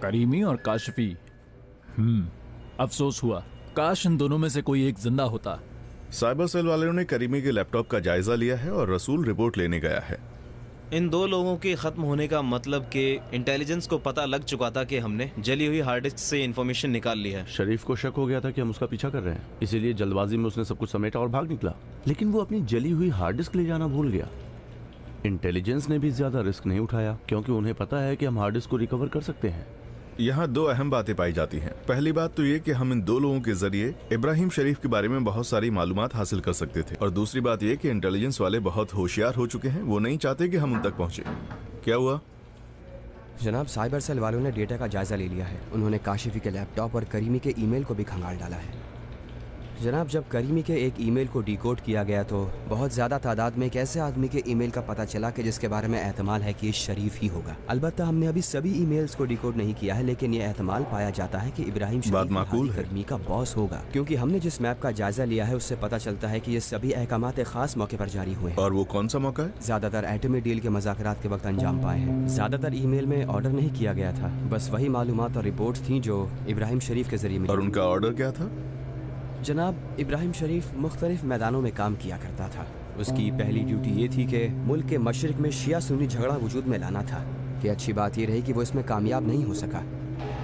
Creamy और काशफी। अफसोस हुआ, काश इन दोनों में से कोई एक जिंदा होता। साइबर सेल वालों ने करीमी के लैपटॉप का जायजा लिया है और रसूल रिपोर्ट लेने गया है। इन दो लोगों के खत्म होने का मतलब कि इंटेलिजेंस को पता लग चुका था कि हमने जली हुई हार्ड डिस्क से इंफॉर्मेशन निकाल ली है। शरीफ को शक हो गया था कि हम उसका पीछा कर रहे हैं, इसीलिए जल्दबाजी में उसने सब कुछ समेटा और भाग निकला। लेकिन वो अपनी जली हुई हार्ड डिस्क ले जाना भूल गया। इंटेलिजेंस ने भी ज्यादा रिस्क नहीं उठाया क्योंकि उन्हें पता है कि हम हार्ड डिस्क को रिकवर कर सकते हैं। यहाँ दो अहम बातें पाई जाती हैं। पहली बात तो ये कि हम इन दो लोगों के जरिए इब्राहिम शरीफ के बारे में बहुत सारी मालूमात हासिल कर सकते थे, और दूसरी बात ये कि इंटेलिजेंस वाले बहुत होशियार हो चुके हैं। वो नहीं चाहते कि हम उन तक पहुंचे। क्या हुआ? जनाब, साइबर सेल वालों ने डेटा का जायजा ले लिया है। उन्होंने काशिफी के लैपटॉप और करीमी के ईमेल को भी खंगाल डाला है। जनाब, जब करीमी के एक ईमेल को डिकोड किया गया तो बहुत ज़्यादा तादाद में एक ऐसे आदमी के ईमेल का पता चला कि जिसके बारे में एहतमाल है कि ये शरीफ ही होगा। अलबत्ता हमने अभी सभी ईमेल्स को डिकोड नहीं किया है, लेकिन ये एहतमाल पाया जाता है कि इब्राहिम शरीफ करीमी का बॉस होगा, क्योंकि हमने जिस मैप का जायजा लिया है उससे पता चलता है कि ये सभी अहकामात एक खास मौके पर जारी हुए हैं। और वो कौन सा मौका है? ज्यादातर एटमी डील के मज़ाकरात के वक्त अंजाम पाए हैं। ज्यादातर ईमेल में ऑर्डर नहीं किया गया था, बस वही मालूमात और रिपोर्ट्स थी जो इब्राहिम शरीफ के जरिए मिली। और उनका ऑर्डर क्या था? जनाब, इब्राहिम शरीफ मुख्तलिफ मैदानों में काम किया करता था। उसकी पहली ड्यूटी ये थी कि मुल्क के मशरिक में शिया सुन्नी झगड़ा वजूद में लाना था। कि अच्छी बात ये रही कि वो इसमें कामयाब नहीं हो सका।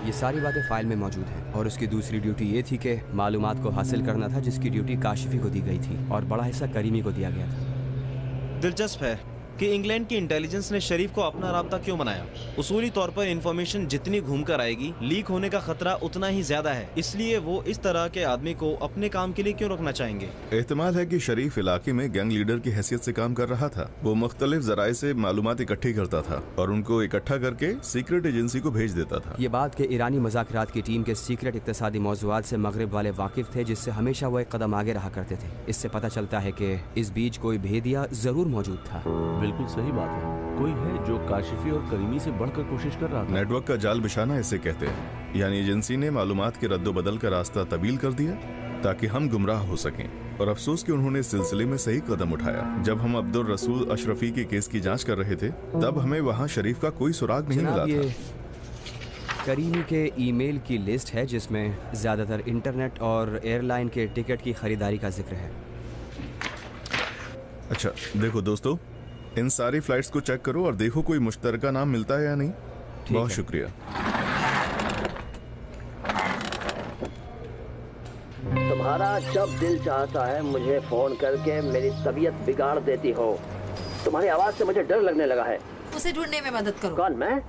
ये सारी बातें फाइल में मौजूद हैं। और उसकी दूसरी ड्यूटी ये थी कि मालूमात को हासिल करना था, जिसकी ड्यूटी काशिफी को दी गई थी और बड़ा हिस्सा करीमी को दिया गया था। दिलचस्प है कि इंग्लैंड की इंटेलिजेंस ने शरीफ को अपना राब्ता क्यों बनाया। उसूली तौर पर इंफॉर्मेशन जितनी घूम कर आएगी, लीक होने का खतरा उतना ही ज्यादा है। इसलिए वो इस तरह के आदमी को अपने काम के लिए क्यों रखना चाहेंगे? एहतमाल है कि शरीफ इलाके में गैंग लीडर की हैसियत से काम कर रहा था। वो मुख्तलिफ जराए से मालूमात इकट्ठी करता था और उनको इकट्ठा करके सीक्रेट एजेंसी को भेज देता था। ये बात के ईरानी मज़ाकरात की टीम के सीक्रेट इक्तिसादी मौज़ूआत से मगरिब वाले वाकिफ थे, जिससे हमेशा वो एक कदम आगे रहा करते थे। इससे पता चलता है कि इस बीच कोई भेदिया जरूर मौजूद था। बिल्कुल सही बात है। कोई है जो काशिफी और करीमी से बढ़कर कोशिश कर रहा था। नेटवर्क का जाल बिछाना इसे कहते हैं। यानी एजेंसी ने मालूमात के रद्दोबदल का रास्ता तब्दील कर दिया ताकि हम गुमराह हो सकें। और अफसोस कि उन्होंने इस सिलसिले में सही कदम उठाया। जब हम अब्दुल रसूल अशरफी के केस की जांच कर रहे थे, तब हमें वहाँ शरीफ का कोई सुराग नहीं मिला था। करीमी के ईमेल की लिस्ट है जिसमें ज्यादातर इंटरनेट और एयरलाइन के टिकट की खरीदारी का जिक्र है। अच्छा देखो दोस्तों, इन सारी फ्लाइट्स को चेक करो और देखो कोई मुश्तरका नाम मिलता है या नहीं। बहुत शुक्रिया। तुम्हारा जब दिल चाहता है मुझे फोन करके मेरी तबीयत बिगाड़ देती हो। तुम्हारी आवाज से मुझे डर लगने लगा है। उसे ढूंढने में मदद करो। कौन? मैं?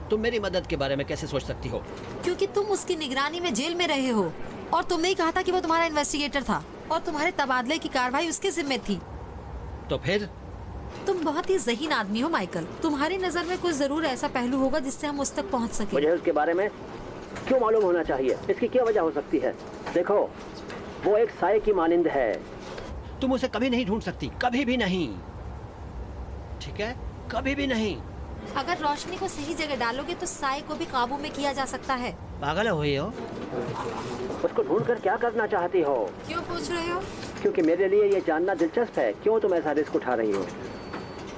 तुम मेरी मदद के बारे में कैसे सोच सकती हो? क्योंकि तुम उसकी निगरानी में जेल में रहे हो और तुमने ही कहा था कि वो तुम्हारा इन्वेस्टिगेटर था और तुम्हारे तबादले की कार्रवाई उसके जिम्मे थी। तो फिर? तुम बहुत ही ज़हीन आदमी हो माइकल। तुम्हारी नजर में कुछ जरूर ऐसा पहलू होगा जिससे हम उस तक पहुंच सके। मुझे उसके बारे में क्यों मालूम होना चाहिए? इसकी क्या वजह हो सकती है? देखो, वो एक साये की मानिंद है। तुम उसे कभी नहीं ढूंढ सकती, कभी भी नहीं। ठीक है, कभी भी नहीं। अगर रोशनी को सही जगह डालोगे तो साये को भी काबू में किया जा सकता है। पागल हुई हो? उसको ढूंढ कर क्या करना चाहती हो? क्यों पूछ रहे हो? क्योंकि मेरे लिए ये जानना दिलचस्प है क्यों तुम ऐसा रिस्क उठा रही हो।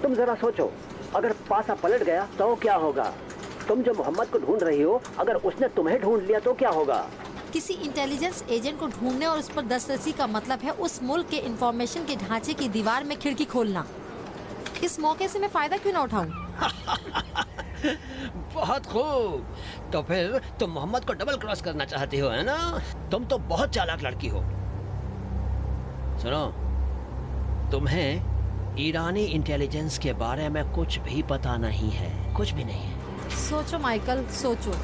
तुम जरा सोचो, अगर पासा पलट गया तो क्या होगा? तुम जो मोहम्मद को ढूंढ रही हो, अगर उसने तुम्हें ढूंढ लिया तो क्या होगा? किसी इंटेलिजेंस एजेंट को ढूंढने और उस पर दस्तरसी का मतलब है उस मुल्क के इंफॉर्मेशन के ढांचे की दीवार में खिड़की खोलना। इस मौके से मैं फायदा क्यों ना उठाऊं? बहुत खूब। तो फिर तुम मोहम्मद को डबल क्रॉस करना चाहती हो, है ना? तुम तो बहुत चालाक लड़की हो। सुनो, तुम्हें ईरानी इंटेलिजेंस के बारे में कुछ भी पता नहीं है, कुछ भी नहीं है। सोचो माइकल, सोचो।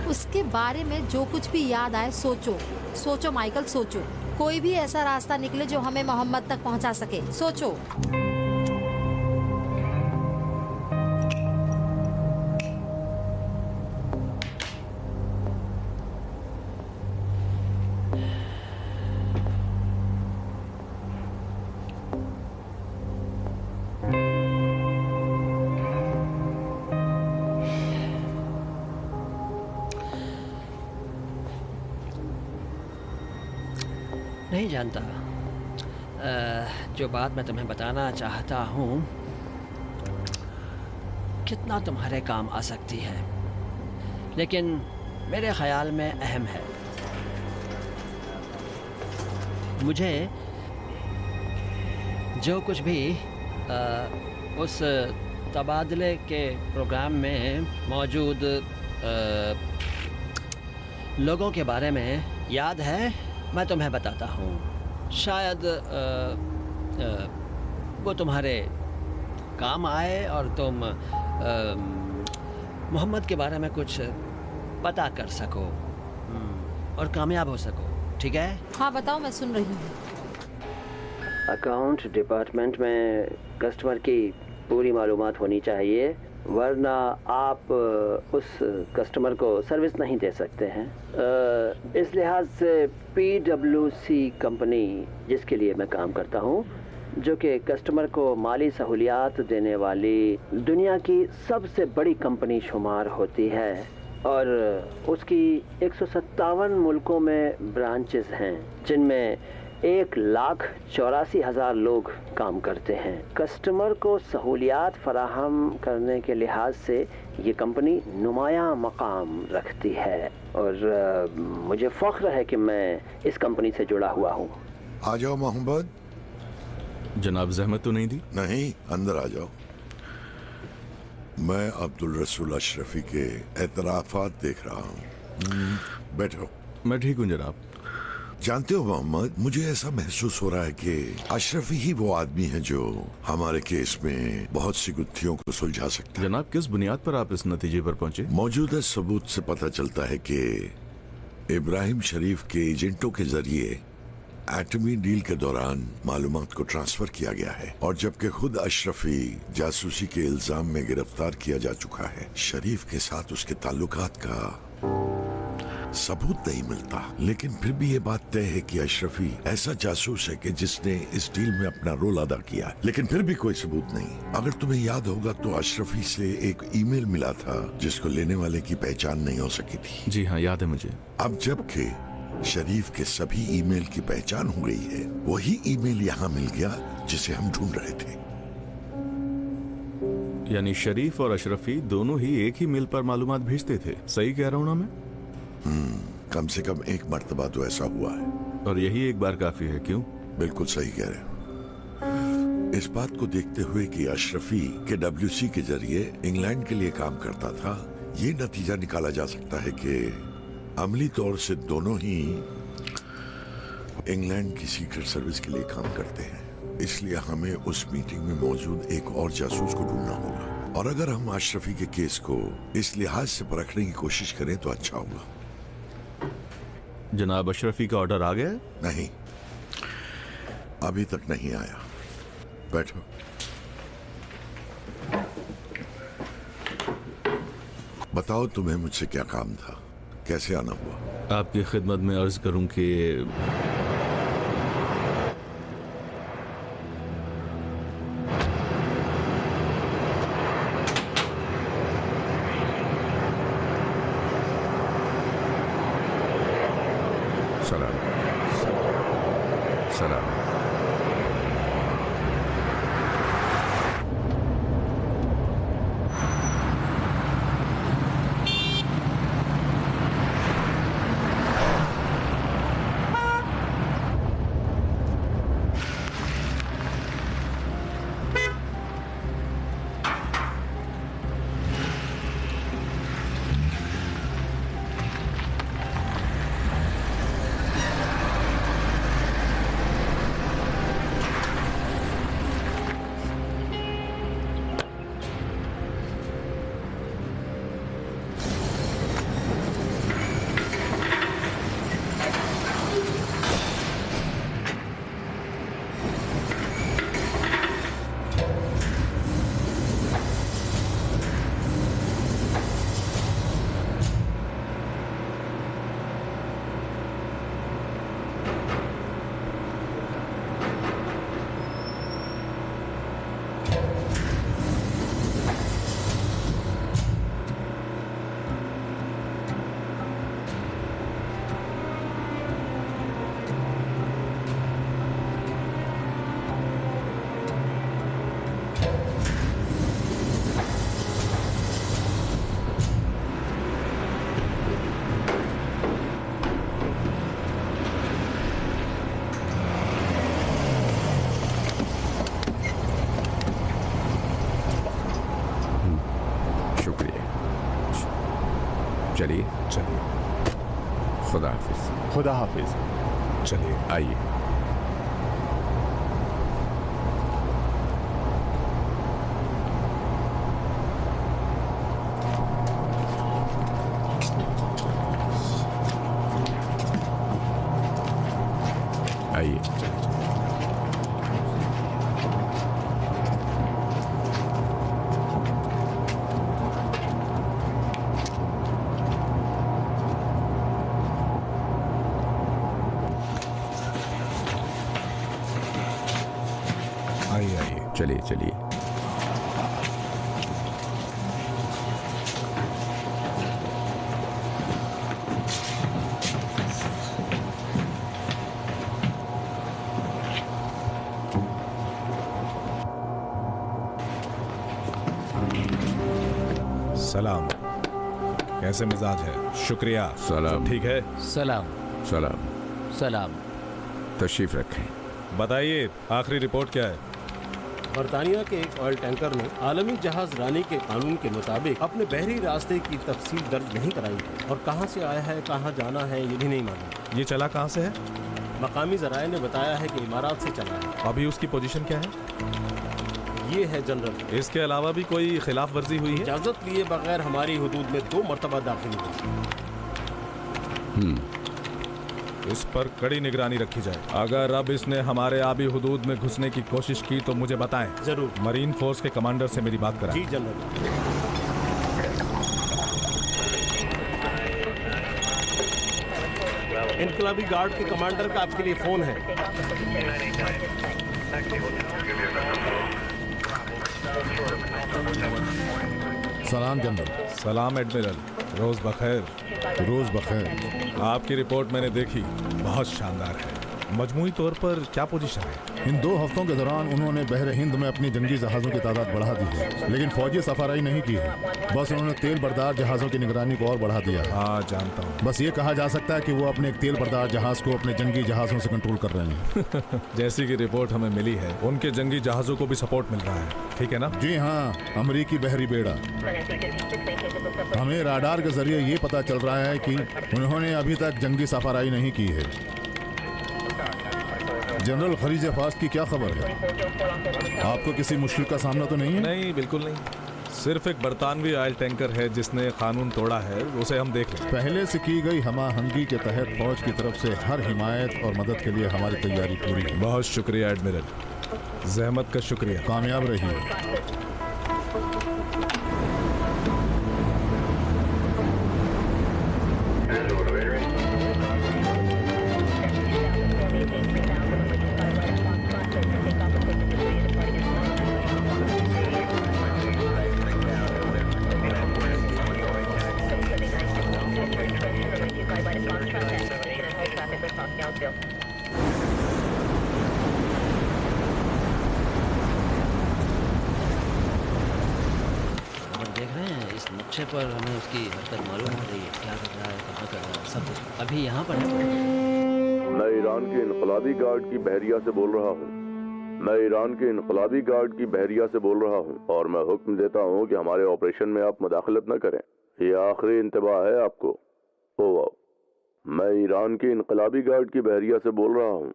उसके बारे में जो कुछ भी याद आए सोचो। सोचो माइकल, सोचो। कोई भी ऐसा रास्ता निकले जो हमें मोहम्मद तक पहुंचा सके। सोचो। नहीं जानता। जो बात मैं तुम्हें बताना चाहता हूँ कितना तुम्हारे काम आ सकती है, लेकिन मेरे ख्याल में अहम है। मुझे जो कुछ भी उस तबादले के प्रोग्राम में मौजूद लोगों के बारे में याद है, मैं तुम्हें बताता हूँ। शायद वो तुम्हारे काम आए और तुम मोहम्मद के बारे में कुछ पता कर सको और कामयाब हो सको। ठीक है? हाँ बताओ, मैं सुन रही हूँ। अकाउंट डिपार्टमेंट में कस्टमर की पूरी मालूमात होनी चाहिए, वरना आप उस कस्टमर को सर्विस नहीं दे सकते हैं। इस लिहाज से PwC कंपनी जिसके लिए मैं काम करता हूँ, जो कि कस्टमर को माली सहूलियात देने वाली दुनिया की सबसे बड़ी कंपनी शुमार होती है और उसकी 157 मुल्कों में ब्रांचेस हैं, जिनमें 1,84,000 लोग काम करते हैं। कस्टमर को सहूलियात फराहम करने के लिहाज से ये कंपनी नुमायां मकाम रखती है और मुझे फ़ख्र है कि मैं इस कंपनी से जुड़ा हुआ हूँ। आ जाओ मोहम्मद। जनाब जहमत तो नहीं दी? नहीं, अंदर आ जाओ। मैं अब्दुल रसूल अशरफी के एतराफ़ात देख रहा हूँ। बैठो। मैं ठीक हूँ जनाब। जानते हो मोहम्मद, मुझे ऐसा महसूस हो रहा है कि अशरफी ही वो आदमी है जो हमारे केस में बहुत सी गुत्थियों को सुलझा सकता है। जनाब, किस बुनियाद पर आप इस नतीजे पर पहुंचे? मौजूदा सबूत से पता चलता है कि इब्राहिम शरीफ के एजेंटों के जरिए एटमी डील के दौरान मालूमात को ट्रांसफर किया गया है और जबकि खुद अशरफी जासूसी के इल्जाम में गिरफ्तार किया जा चुका है, शरीफ के साथ उसके ताल्लुकात का सबूत नहीं मिलता। लेकिन फिर भी ये बात तय है कि अशरफी ऐसा जासूस है कि जिसने इस डील में अपना रोल अदा किया है, लेकिन फिर भी कोई सबूत नहीं। अगर तुम्हें याद होगा तो अशरफी से एक ईमेल मिला था जिसको लेने वाले की पहचान नहीं हो सकी थी। जी हाँ, याद है मुझे। अब जबकि शरीफ के सभी ईमेल की पहचान हो गई है, वही ईमेल यहाँ मिल गया जिसे हम ढूंढ रहे थे। यानी शरीफ और अशरफी दोनों ही एक ही मेल पर मालूमात भेजते थे। सही कह रहा हूँ ना मैं? कम से कम एक मर्तबा तो ऐसा हुआ है। और यही एक बार काफी है, क्यों? बिल्कुल सही कह रहे हो। इस बात को देखते हुए कि अशरफी के WC के जरिए इंग्लैंड के लिए काम करता था, ये नतीजा निकाला जा सकता है कि अमली तौर से दोनों ही इंग्लैंड की सीक्रेट सर्विस के लिए काम करते हैं। इसलिए हमें उस मीटिंग में मौजूद एक और जासूस को ढूंढना होगा और अगर हम अशरफी के केस को इस लिहाज से परखने की कोशिश करें तो अच्छा होगा। जनाब, अशरफी का ऑर्डर आ गया है? नहीं, अभी तक नहीं आया। बैठो। बताओ तुम्हें मुझसे क्या काम था, कैसे आना हुआ? आपकी खिदमत में अर्ज करूं कि सलाम। सलाम। शुक्रिया। चलिए चलिए, खुदा हाफिज। खुदा हाफिज। चलिए आइए। आइए। आइए आइए। चलिए चलिए। सलाम, कैसे मिजाज है? शुक्रिया। सलाम। ठीक है, सलाम सलाम। सलाम। तशरीफ रखें। बताइए आखिरी रिपोर्ट क्या है? बरतानिया के एक ऑयल टैंकर ने आलमी जहाज रानी के कानून के मुताबिक अपने बहरी रास्ते की तफसील दर्ज नहीं कराई है और कहां से आया है, कहां जाना है, ये भी नहीं मालूम। ये चला कहां से है? मकामी जराये ने बताया है कि इमारात से चला है। अभी उसकी पोजीशन क्या है? ये है जनरल। इसके अलावा भी कोई खिलाफ वर्जी हुई है? इजाजत लिए बगैर हमारी हुदूद में 2 मरतबा दाखिल हुई। इस पर कड़ी निगरानी रखी जाए। अगर अब इसने हमारे आबी हुदूद में घुसने की कोशिश की तो मुझे बताएं। जरूर। मरीन फोर्स के कमांडर से मेरी बात कराएं। जी जनरल। इनकलाबी गार्ड के कमांडर का आपके लिए फोन है। सलाम जनरल। सलाम एडमिरल, रोज बखैर। रोज बखैर। आपकी रिपोर्ट मैंने देखी, बहुत शानदार है। मजमूई तौर पर क्या पोजीशन है? इन 2 हफ्तों के दौरान उन्होंने बहर हिंद में अपनी जंगी जहाज़ों की तादाद बढ़ा दी है, लेकिन फौजी सफाराई नहीं की है। बस उन्होंने तेल बरदार जहाज़ों की निगरानी को और बढ़ा दिया है। हाँ जानता हूँ। बस ये कहा जा सकता है कि वो अपने एक तेल बरदार जहाज़ को अपने जंगी जहाज़ों से कंट्रोल कर रहे हैं। जैसी की रिपोर्ट हमें मिली है, उनके जंगी जहाज़ों को भी सपोर्ट मिल रहा है, ठीक है ना? जी हाँ, अमरीकी बहरी बेड़ा। हमें राडार के जरिए ये पता चल रहा है कि उन्होंने अभी तक जंगी सफाराई नहीं की है। जनरल खरीज फास्ट की क्या खबर है? आपको किसी मुश्किल का सामना तो नहीं है? नहीं, बिल्कुल नहीं। सिर्फ एक बरतानवी ऑयल टैंकर है जिसने कानून तोड़ा है, उसे हम देख लें। पहले से की गई हमाहंगी के तहत फौज की तरफ से हर हिमायत और मदद के लिए हमारी तैयारी पूरी है। बहुत शुक्रिया एडमिरल, जहमत का शुक्रिया। कामयाब रहिए। नक्शे पर हमें उसकी हरकत मालूम हो रही है, क्या कर रहा है, कहाँ कर रहा है, सब कुछ अभी यहाँ पर है। मैं ईरान के इनकलाबी गार्ड की बहरिया से बोल रहा हूँ। मैं ईरान के इनकलाबी गार्ड की बहरिया से बोल रहा हूँ और मैं हुक्म देता हूँ कि हमारे ऑपरेशन में आप मुदाखलत न करें। ये आखिरी इंतबाह है आपको। ओवर। मैं ईरान के इनकलाबी गार्ड की बहरिया से बोल रहा हूँ।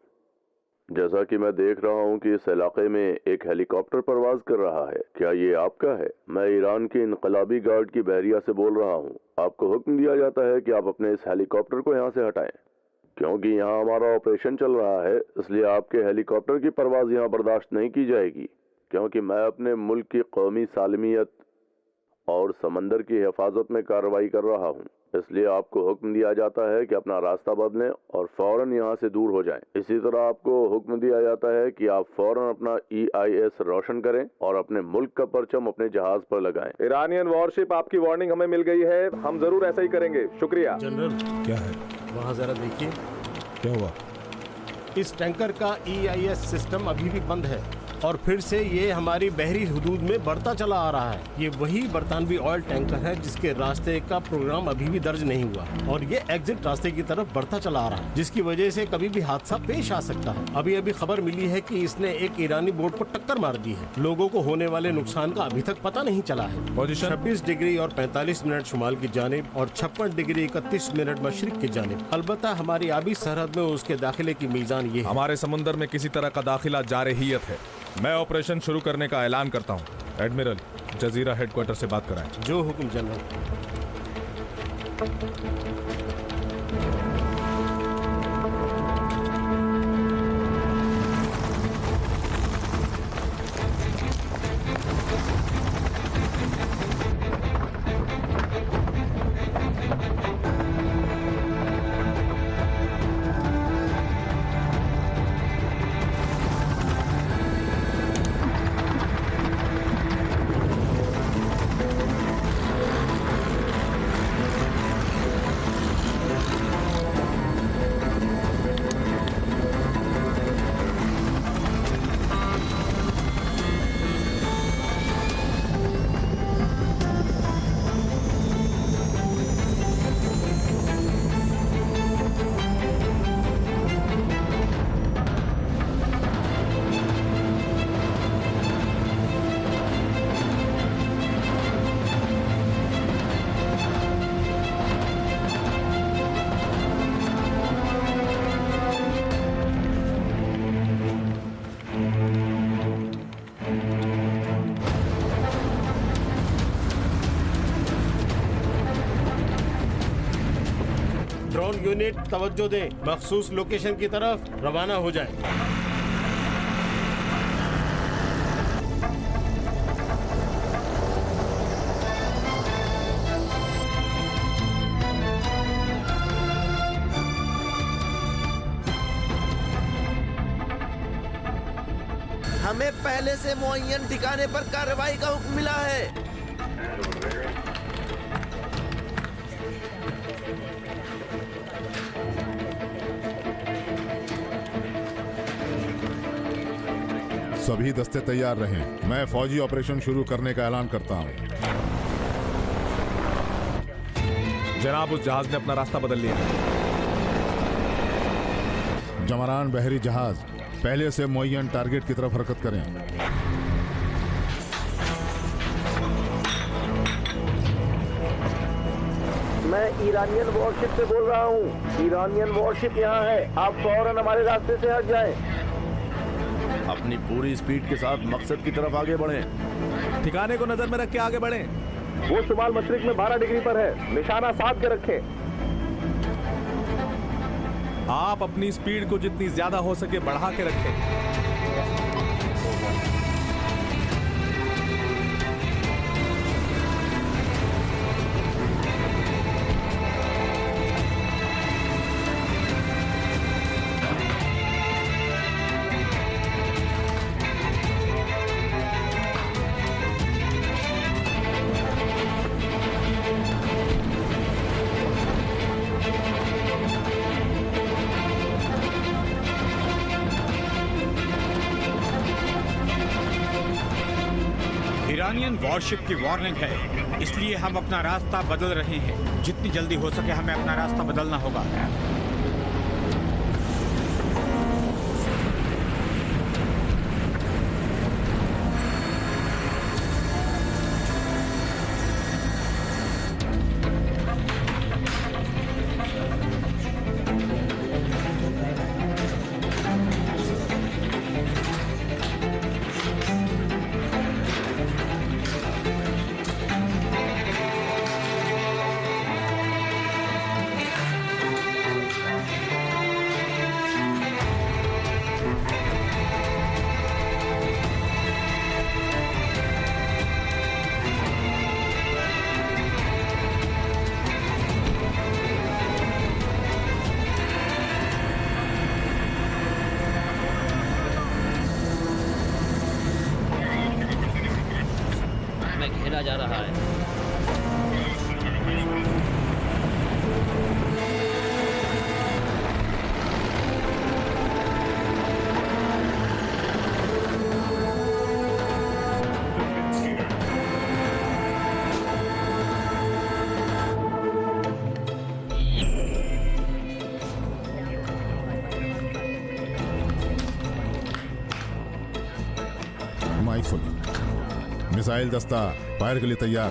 जैसा कि मैं देख रहा हूँ कि इस इलाके में एक हेलीकॉप्टर परवाज कर रहा है, क्या ये आपका है? मैं ईरान के इनकलाबी गार्ड की बहरिया से बोल रहा हूँ। आपको हुक्म दिया जाता है कि आप अपने इस हेलीकॉप्टर को यहाँ से हटाएं, क्योंकि यहाँ हमारा ऑपरेशन चल रहा है, इसलिए आपके हेलीकॉप्टर की परवाज यहाँ बर्दाश्त नहीं की जाएगी, क्योंकि मैं अपने मुल्क की कौमी सालमियत और समंदर की हिफाजत में कार्रवाई कर रहा हूँ। इसलिए आपको हुक्म दिया जाता है कि अपना रास्ता बदलें और फौरन यहाँ से दूर हो जाएं। इसी तरह आपको हुक्म दिया जाता है कि आप फौरन अपना EIS रोशन करें और अपने मुल्क का परचम अपने जहाज पर लगाएं। ईरानियन वॉरशिप, आपकी वार्निंग हमें मिल गई है, हम जरूर ऐसा ही करेंगे। शुक्रिया। जनरल, क्या है? वहाँ जरा देखिए। क्या हुआ? इस टैंकर का EIS सिस्टम अभी भी बंद है। और फिर से ये हमारी बहरी हुदूद में बढ़ता चला आ रहा है। ये वही बरतानवी ऑयल टैंकर है जिसके रास्ते का प्रोग्राम अभी भी दर्ज नहीं हुआ और ये एग्जिट रास्ते की तरफ बढ़ता चला आ रहा है, जिसकी वजह से कभी भी हादसा पेश आ सकता है। अभी अभी खबर मिली है कि इसने एक ईरानी बोट को टक्कर मार दी है। लोगों को होने वाले नुकसान का अभी तक पता नहीं चला है। 26 डिग्री और 45 मिनट शुमाल की जानिब और 56 डिग्री 31 मिनट मशरिक की जानिब। अलबत्ता हमारी आबी सरहद में उसके दाखिले की मीज़ान ये है। हमारे समुंदर में किसी तरह का दाखिला जारहियत है। मैं ऑपरेशन शुरू करने का ऐलान करता हूँ। एडमिरल, जजीरा हेडक्वार्टर से बात कराएं। जो हुक्म जनरल। ड्रोन यूनिट तवज्जो दें, मखसूस लोकेशन की तरफ रवाना हो जाए। हमें पहले से मुअय्यन ठिकाने पर कार्रवाई का हुक्म मिला है। सभी दस्ते तैयार रहें। मैं फौजी ऑपरेशन शुरू करने का ऐलान करता हूं। जनाब, उस जहाज ने अपना रास्ता बदल लिया है। जमरान बहरी जहाज, पहले से मुअय्यन टारगेट की तरफ हरकत करें। मैं ईरानियन वॉरशिप से बोल रहा हूँ। ईरानियन वॉरशिप यहाँ है, आप फौरन हमारे रास्ते से हट जाएं। अपनी पूरी स्पीड के साथ मकसद की तरफ आगे बढ़ें। ठिकाने को नजर में रख के आगे बढ़ें। वो शुमाल मशरिक में 12 डिग्री पर है, निशाना साध के रखें। आप अपनी स्पीड को जितनी ज्यादा हो सके बढ़ा के रखें। ईरानियन वॉरशिप की वार्निंग है, इसलिए हम अपना रास्ता बदल रहे हैं। जितनी जल्दी हो सके हमें अपना रास्ता बदलना होगा। घेरा जा रहा है। मिसाइल दस्ता फायर के लिए तैयार।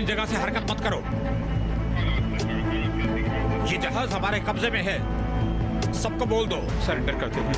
जगह से हरकत मत करो। ये जहाज हमारे कब्जे में है, सबको बोल दो सरेंडर करते हैं।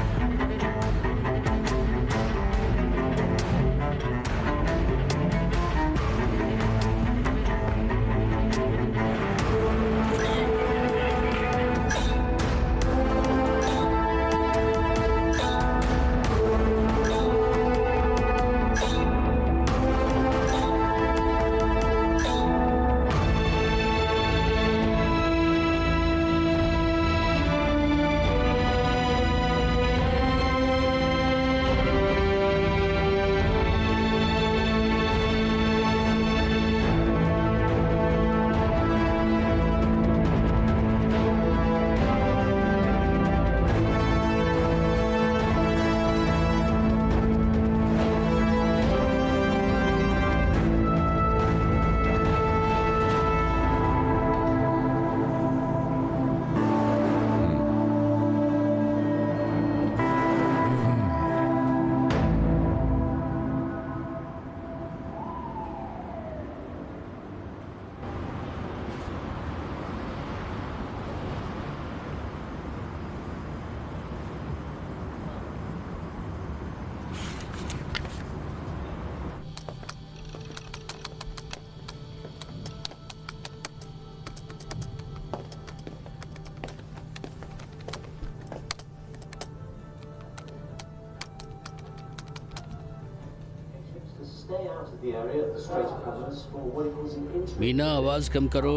मीना, आवाज कम करो,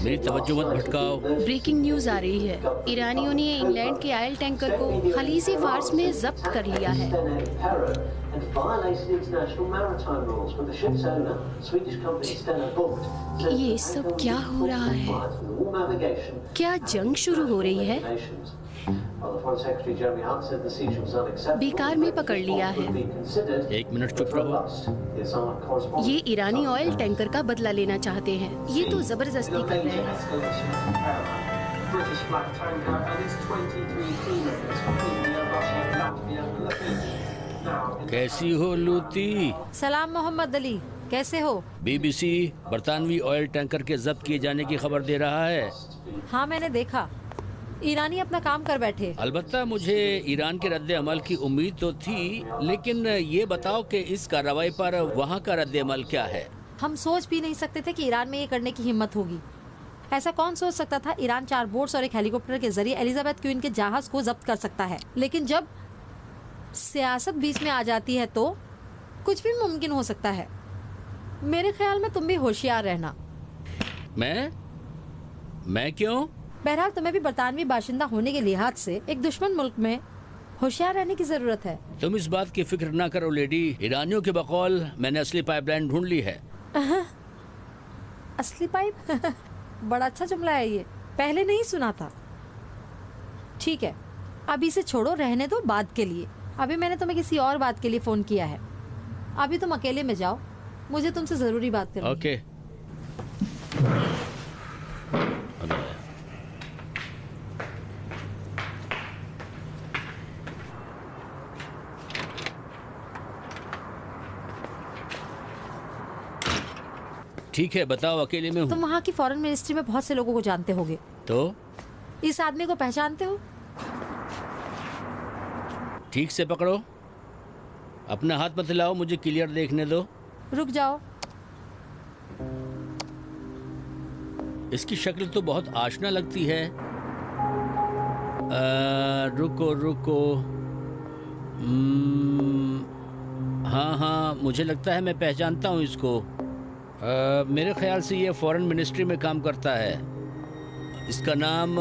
मेरी तवज्जो मत भटकाओ। ब्रेकिंग न्यूज आ रही है। ईरानियों ने इंग्लैंड के ऑयल टैंकर को खलीजी फार्स में जब्त कर लिया है। ये सब क्या हो रहा है? क्या जंग शुरू हो रही है? बेकार में पकड़ लिया है। 1 मिनट चुप रहो। ये ईरानी ऑयल टैंकर का बदला लेना चाहते हैं। ये तो जबरदस्ती कर रहे हैं। कैसी हो लूती? सलाम मोहम्मद अली, कैसे हो? बीबीसी बरतानवी ऑयल टैंकर के जब्त किए जाने की खबर दे रहा है। हाँ, मैंने देखा। ईरानी अपना काम कर बैठे। अलबत्ता मुझे ईरान के रद्द अमल की उम्मीद तो थी, लेकिन ये बताओ कि इस कार्रवाई पर वहाँ का रद्द अमल क्या है? हम सोच भी नहीं सकते थे कि ईरान में ये करने की हिम्मत होगी। ऐसा कौन सोच सकता था ईरान 4 बोट्स और एक हेलीकॉप्टर के जरिए एलिजाबेथ क्वीन के जहाज को जब्त कर सकता है। लेकिन जब सियासत बीच में आ जाती है तो कुछ भी मुमकिन हो सकता है। मेरे ख्याल में तुम भी होशियार रहना। मैं क्यों? बहरहाल तुम्हें भी बरतानवी बाशिंदा होने के लिहाज से एक दुश्मन मुल्क में होशियार रहने की जरूरत है। तुम इस बात की फिक्र ना करो लेडी। ईरानियों के बकौल मैंने असली पाइपलाइन ढूंढ ली है। असली पाइप? बड़ा अच्छा जुमला है ये, पहले नहीं सुना था। ठीक है, अभी इसे छोड़ो, रहने दो बात के लिए। अभी मैंने तुम्हें किसी और बात के लिए फोन किया है। अभी तुम अकेले में जाओ, मुझे तुमसे जरूरी बात करनी है। ओके। ठीक है, बताओ, अकेले में तुम हूँ। वहाँ की फॉरेन मिनिस्ट्री में बहुत से लोगों को जानते होगे, तो इस आदमी को पहचानते हो? ठीक से पकड़ो, अपना हाथ मत हिलाओ, मुझे क्लियर देखने दो। रुक जाओ। इसकी शक्ल तो बहुत आशना लगती है। रुको रुको, हाँ हाँ, मुझे लगता है मैं पहचानता हूँ इसको। मेरे ख्याल से ये फॉरेन मिनिस्ट्री में काम करता है। इसका नाम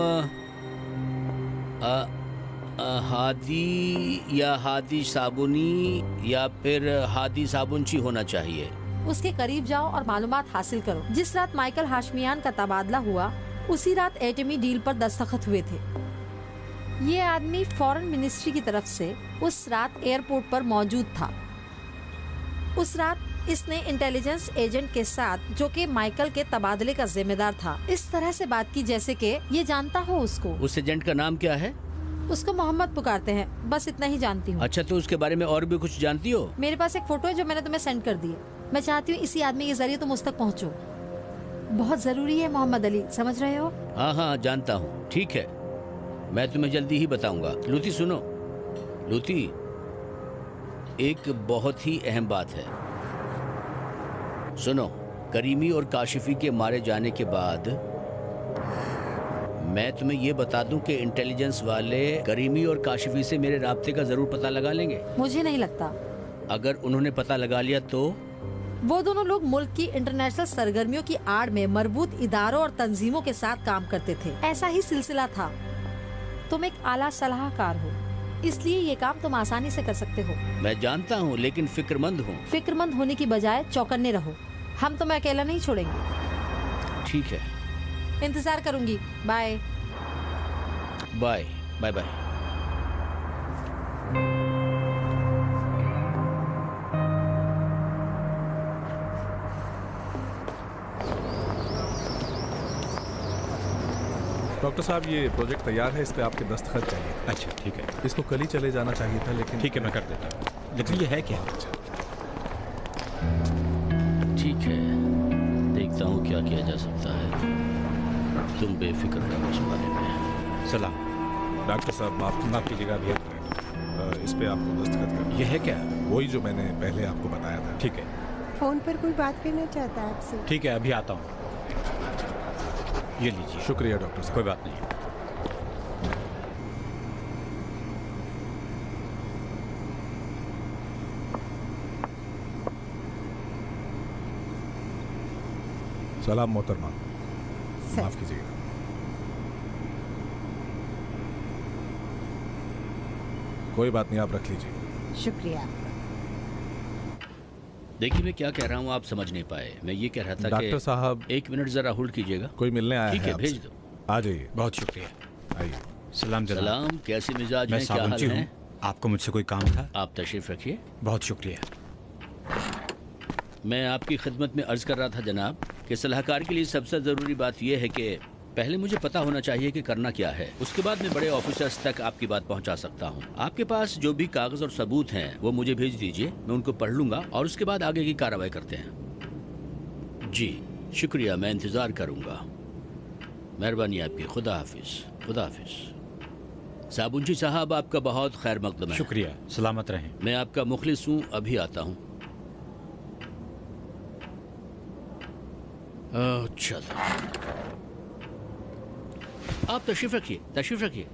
हादी या हादी साबुनी या फिर हादी साबुनची होना चाहिए। उसके करीब जाओ और मालूमात हासिल करो। जिस रात माइकल हाशमियान का तबादला हुआ, उसी रात एटमी डील पर दस्तखत हुए थे। ये आदमी फॉरेन मिनिस्ट्री की तरफ से उस रात एयरपोर्ट पर मौजूद था। उस रात इसने इंटेलिजेंस एजेंट के साथ, जो कि माइकल के तबादले का जिम्मेदार था, इस तरह से बात की जैसे कि ये जानता हो उसको। उस एजेंट का नाम क्या है? उसको मोहम्मद पुकारते हैं, बस इतना ही जानती हूँ। अच्छा, तो उसके बारे में और भी कुछ जानती हो? मेरे पास एक फोटो है जो मैंने तुम्हें सेंड कर दी है। मैं चाहती हूँ इसी आदमी के जरिए तुम उस तक पहुँचो। बहुत जरूरी है मोहम्मद अली, समझ रहे हो? हाँ हाँ, जानता हूँ। ठीक है, मैं तुम्हें जल्दी ही बताऊंगा। लूती सुनो, लूती, एक बहुत ही अहम बात है। सुनो, करीमी और काशिफी के मारे जाने के बाद मैं तुम्हें ये बता दूं कि इंटेलिजेंस वाले करीमी और काशिफी से मेरे राब्ते का जरूर पता लगा लेंगे। मुझे नहीं लगता। अगर उन्होंने पता लगा लिया तो? वो दोनों लोग मुल्क की इंटरनेशनल सरगर्मियों की आड़ में मरबूत इदारों और तंजीमों के साथ काम करते थे। ऐसा ही सिलसिला था। तुम एक आला सलाहकार हो, इसलिए ये काम तुम आसानी से कर सकते हो। मैं जानता हूँ, लेकिन फिक्रमंद हूँ। फिक्रमंद होने की बजाय चौकन्ने रहो। हम तुम्हें अकेला नहीं छोड़ेंगे। ठीक है, इंतजार करूंगी। Bye bye bye bye. Doctor साहब, ये प्रोजेक्ट तैयार है, इस पे आपके दस्तखत चाहिए। अच्छा, ठीक है। इसको कल ही चले जाना चाहिए था, लेकिन ठीक है, मैं कर देता हूँ। लेकिन ये है क्या? ठीक है, देखता हूँ क्या किया जा सकता है। तुम बेफिक्र रहो इस बारे में। सलाम। डॉक्टर साहब, माफ कीजिएगा, इस पे आपको दस्तखत करना। ये है क्या? वही जो मैंने पहले आपको बताया था। ठीक है। फोन पर कोई बात करना चाहता है आपसे। ठीक है, अभी आता हूँ। ये लीजिए। शुक्रिया डॉक्टर साहब। कोई बात नहीं। सलाम मोहतरमा, माफ कीजिएगा। कोई बात नहीं, आप रख लीजिए। शुक्रिया। देखिए, मैं क्या कह रहा हूँ आप समझ नहीं पाए। मैं ये कह रहा था डॉक्टर साहब, एक मिनट जरा होल्ड कीजिएगा। कोई मिलने आया है। ठीक है, भेज दो। आ जाइए। बहुत शुक्रिया। आइए। सलाम जनाब। सलाम, कैसे मिजाज मैं हैं, क्या हाल साबुनची हूँ। है? आपको मुझसे कोई काम था? आप तशरीफ रखिए। बहुत शुक्रिया। मैं आपकी खिदमत में अर्ज कर रहा था जनाब कि सलाहकार के लिए सबसे ज़रूरी बात यह है कि पहले मुझे पता होना चाहिए कि करना क्या है, उसके बाद मैं बड़े ऑफिसर्स तक आपकी बात पहुंचा सकता हूं। आपके पास जो भी कागज और सबूत हैं वो मुझे भेज दीजिए, मैं उनको पढ़ लूंगा और उसके बाद आगे की कार्रवाई करते हैं। जी शुक्रिया, मैं इंतज़ार करूंगा। मेहरबानी आपकी। खुदा हाफिज। खुदा हाफिज। साबुनची साहब, आपका बहुत खैर मकदम है। शुक्रिया, सलामत रहें। मैं आपका मुखलिस हूँ, अभी आता हूँ। अच्छा, आप तशरीफ रखिए, तशरीफ रखिए।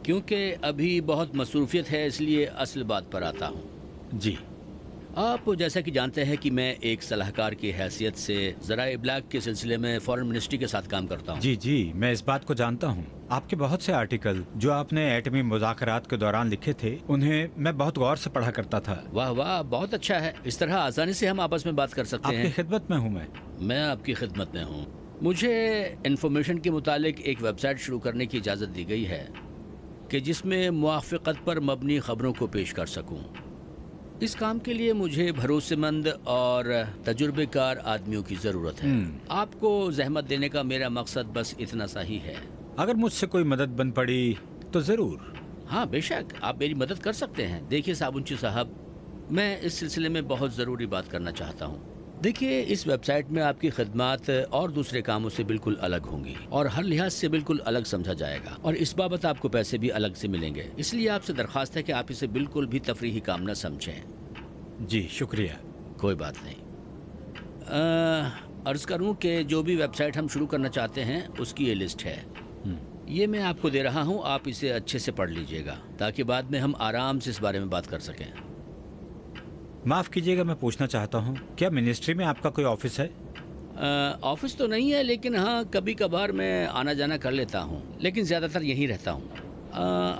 क्योंकि अभी बहुत मसरूफियत है, इसलिए असल बात पर आता हूँ। जी, आप जैसा कि जानते हैं कि मैं एक सलाहकार की हैसियत से ज़रा इब्लाग के सिलसिले में फॉरेन मिनिस्ट्री के साथ काम करता हूँ। जी जी, मैं इस बात को जानता हूँ। आपके बहुत से आर्टिकल जो आपने एटमी मुज़ाकरात के दौरान लिखे थे, उन्हें मैं बहुत गौर से पढ़ा करता था। वाह वाह, बहुत अच्छा है। इस तरह आसानी से हम आपस में बात कर सकते हैं। आपकी खिदमत में हूँ मैं आपकी खिदमत में हूँ। मुझे इन्फॉर्मेशन के मुतालिक एक वेबसाइट शुरू करने की इजाज़त दी गई है कि जिसमें मुआफ़क़त पर मबनी ख़बरों को पेश कर सकूँ। इस काम के लिए मुझे भरोसेमंद और तजुर्बेकार आदमियों की ज़रूरत है। आपको जहमत देने का मेरा मकसद बस इतना सा ही है। अगर मुझसे कोई मदद बन पड़ी तो ज़रूर। हाँ बेशक, आप मेरी मदद कर सकते हैं। देखिए साबुनची साहब, मैं इस सिलसिले में बहुत ज़रूरी बात करना चाहता हूँ। देखिए, इस वेबसाइट में आपकी खदमात और दूसरे कामों से बिल्कुल अलग होंगी और हर लिहाज से बिल्कुल अलग समझा जाएगा और इस बाबत आपको पैसे भी अलग से मिलेंगे। इसलिए आपसे दरख्वास्त है कि आप इसे बिल्कुल भी तफरीही काम न समझें। जी शुक्रिया। कोई बात नहीं। अर्ज़ करूँ कि जो भी वेबसाइट हम शुरू करना चाहते हैं उसकी ये लिस्ट है। ये मैं आपको दे रहा हूँ, आप इसे अच्छे से पढ़ लीजिएगा ताकि बाद में हम आराम से इस बारे में बात कर सकें। माफ़ कीजिएगा, मैं पूछना चाहता हूँ, क्या मिनिस्ट्री में आपका कोई ऑफिस है? ऑफिस तो नहीं है, लेकिन हाँ कभी कभार मैं आना जाना कर लेता हूँ, लेकिन ज़्यादातर यहीं रहता हूँ।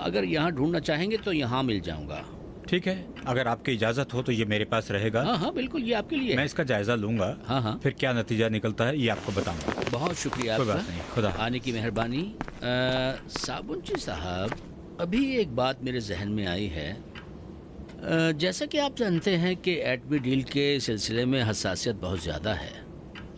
अगर यहाँ ढूंढना चाहेंगे तो यहाँ मिल जाऊँगा। ठीक है, अगर आपकी इजाज़त हो तो ये मेरे पास रहेगा। हाँ हाँ बिल्कुल, ये आपके लिए। मैं इसका जायज़ा लूँगा। हाँ हाँ, फिर क्या नतीजा निकलता है ये आपको बताऊँगा। बहुत शुक्रिया कोई आपका, बात नहीं, खुदा आने की मेहरबानी। साबुनची साहब, अभी एक बात मेरे जहन में आई है। जैसा कि आप जानते हैं कि एटमी डील के सिलसिले में हसासियत बहुत ज़्यादा है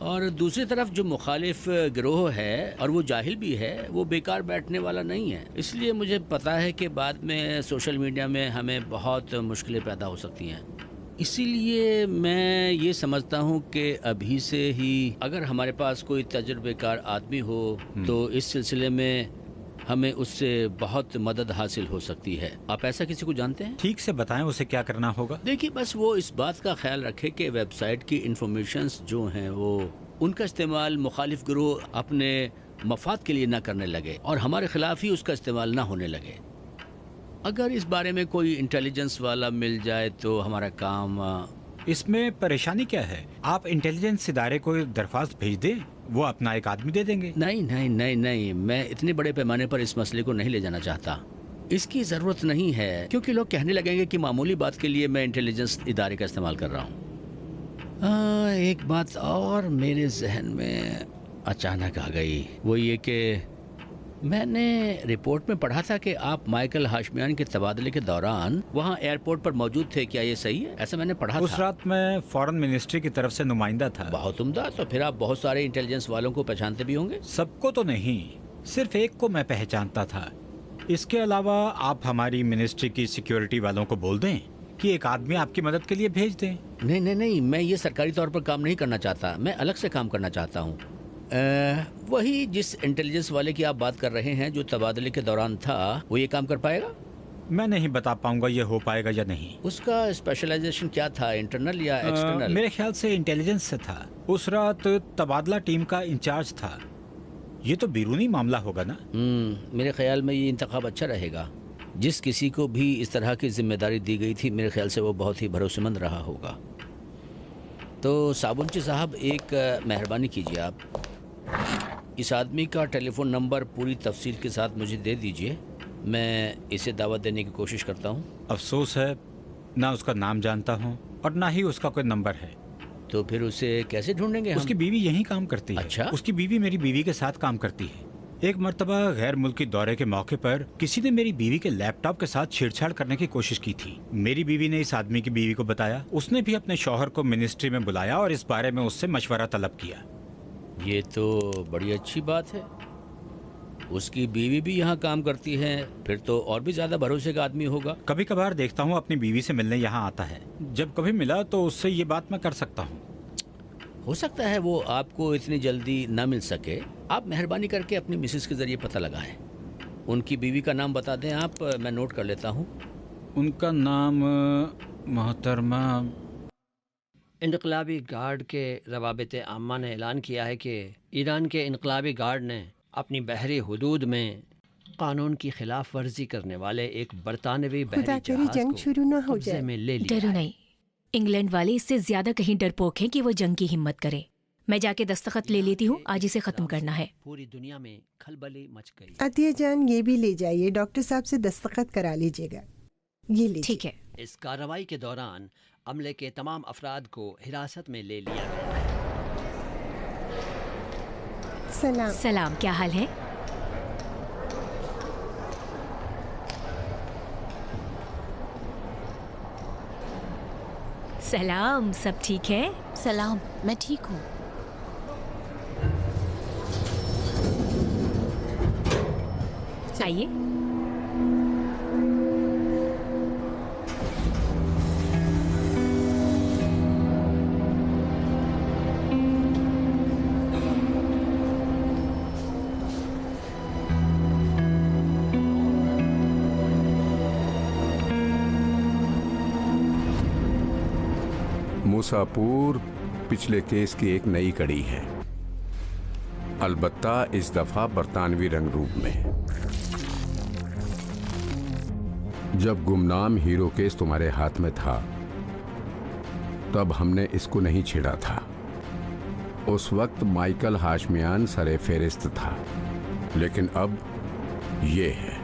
और दूसरी तरफ जो मुखालिफ गिरोह है और वो जाहिल भी है, वो बेकार बैठने वाला नहीं है। इसलिए मुझे पता है कि बाद में सोशल मीडिया में हमें बहुत मुश्किलें पैदा हो सकती हैं। इसीलिए मैं ये समझता हूँ कि अभी से ही अगर हमारे पास कोई तजुर्बेकार आदमी हो तो इस सिलसिले में हमें उससे बहुत मदद हासिल हो सकती है। आप ऐसा किसी को जानते हैं? ठीक से बताएं उसे क्या करना होगा। देखिए, बस वो इस बात का ख्याल रखे कि वेबसाइट की इंफॉर्मेशंस जो हैं वो उनका इस्तेमाल मुखालिफ गिरोह अपने मफाद के लिए ना करने लगे और हमारे खिलाफ ही उसका इस्तेमाल ना होने लगे। अगर इस बारे में कोई इंटेलिजेंस वाला मिल जाए तो हमारा काम। इसमें परेशानी क्या है? आप इंटेलिजेंस इदारे को दरख्वास्त भेज दें, वो अपना एक आदमी दे देंगे। नहीं नहीं नहीं नहीं, मैं इतने बड़े पैमाने पर इस मसले को नहीं ले जाना चाहता। इसकी ज़रूरत नहीं है क्योंकि लोग कहने लगेंगे कि मामूली बात के लिए मैं इंटेलिजेंस इदारे का इस्तेमाल कर रहा हूँ। एक बात और मेरे जहन में अचानक आ गई, वो ये कि मैंने रिपोर्ट में पढ़ा था कि आप माइकल हाशमियान के तबादले के दौरान वहाँ एयरपोर्ट पर मौजूद थे। क्या ये सही है? ऐसा मैंने पढ़ा उस था। रात मैं फॉरेन मिनिस्ट्री की तरफ से नुमाइंदा था। बहुत उम्दा। तो फिर आप बहुत सारे इंटेलिजेंस वालों को पहचानते भी होंगे? सबको तो नहीं, सिर्फ एक को मैं पहचानता था। इसके अलावा आप हमारी मिनिस्ट्री की सिक्योरिटी वालों को बोल दें कि एक आदमी आपकी मदद के लिए भेज दें। नहीं नहीं नहीं, मैं ये सरकारी तौर पर काम नहीं करना चाहता, मैं अलग से काम करना चाहता हूँ। वही जिस इंटेलिजेंस वाले की आप बात कर रहे हैं जो तबादले के दौरान था, वो ये काम कर पाएगा? मैं नहीं बता पाऊंगा ये हो पाएगा या नहीं। उसका स्पेशलाइजेशन क्या था, इंटरनल या एक्सटर्नल? मेरे ख्याल से इंटेलिजेंस से था। उस रात तबादला टीम का इंचार्ज था। ये तो बैरूनी मामला होगा ना? मेरे ख्याल में ये इंतखाब अच्छा रहेगा। जिस किसी को भी इस तरह की जिम्मेदारी दी गई थी, मेरे ख्याल से वो बहुत ही भरोसेमंद रहा होगा। तो साबुनची साहब, एक मेहरबानी कीजिए, आप इस आदमी का टेलीफोन नंबर पूरी तफसील के साथ मुझे दे दीजिए। मैं इसे दावत देने की कोशिश करता हूँ। अफसोस है, ना उसका नाम जानता हूँ और ना ही उसका कोई नंबर है। तो फिर उसे कैसे ढूंढेंगे हम? उसकी बीवी यहीं काम करती है। अच्छा? उसकी बीवी मेरी बीवी के साथ काम करती है। एक मर्तबा गैर मुल्की दौरे के मौके पर किसी ने मेरी बीवी के लैपटॉप के साथ छेड़छाड़ करने की कोशिश की थी। मेरी बीवी ने इस आदमी की बीवी को बताया। उसने भी अपने शौहर को मिनिस्ट्री में बुलाया और इस बारे में उससे मशवरा तलब किया। ये तो बड़ी अच्छी बात है। उसकी बीवी भी यहाँ काम करती है, फिर तो और भी ज्यादा भरोसे का आदमी होगा। कभी कभार देखता हूँ अपनी बीवी से मिलने यहाँ आता है। जब कभी मिला तो उससे ये बात मैं कर सकता हूँ। हो सकता है वो आपको इतनी जल्दी ना मिल सके। आप मेहरबानी करके अपनी मिसेस के जरिए पता लगाएं। उनकी बीवी का नाम बता दें आप, मैं नोट कर लेता हूँ। उनका नाम मोहतरमा। इनकलाबी गार्ड के रवाबित आम्मा ने ऐलान किया है कि ईरान के इनकलाबी गार्ड ने अपनी बहरी हुदूद में कानून की खिलाफ वर्जी करने वाले एक बरतानवी बहरी जहाज जंग को शुरू ना हो कब्जे जाए। में ले लिया डरो है। नहीं, इंग्लैंड वाले इससे ज्यादा कहीं डरपोक हैं कि वो जंग की हिम्मत करे। मैं जाके दस्तखत ले लेती हूँ, आज इसे खत्म करना है। पूरी दुनिया में खलबली मच गई। अतिया जान, ये भी ले जाइए, डॉक्टर साहब से दस्तखत करा लीजिएगा। ये लीजिए। ठीक है। इस कार्रवाई के दौरान अमले के तमाम अफराद को हिरासत में ले लिया गया है। सलाम। सलाम, क्या हाल है? सलाम, सब ठीक है? सलाम, मैं ठीक हूँ। आइए। मूसापुर पिछले केस की एक नई कड़ी है, अलबत्ता इस दफा बरतानवी रंग रूप में। जब गुमनाम हीरो केस तुम्हारे हाथ में था तब हमने इसको नहीं छेड़ा था। उस वक्त माइकल हाशमियान सरे फेरिस्त था, लेकिन अब ये है।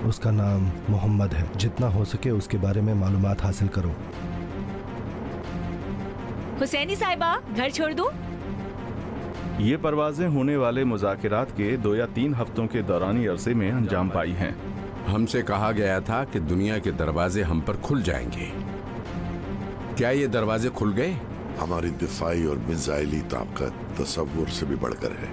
उसका नाम मोहम्मद है। जितना हो सके उसके बारे में मालूमात हासिल करो। हुसैनी साहिबा, घर छोड़ दूं? ये परवाजें होने वाले मुज़ाकिरात के 2 या 3 हफ्तों के दौरानी अरसे में अंजाम पाई हैं। हमसे कहा गया था कि दुनिया के दरवाजे हम पर खुल जाएंगे। क्या ये दरवाजे खुल गए? हमारी दिफाई और मिसाइली ताकत तसव्वुर से भी बढ़कर है।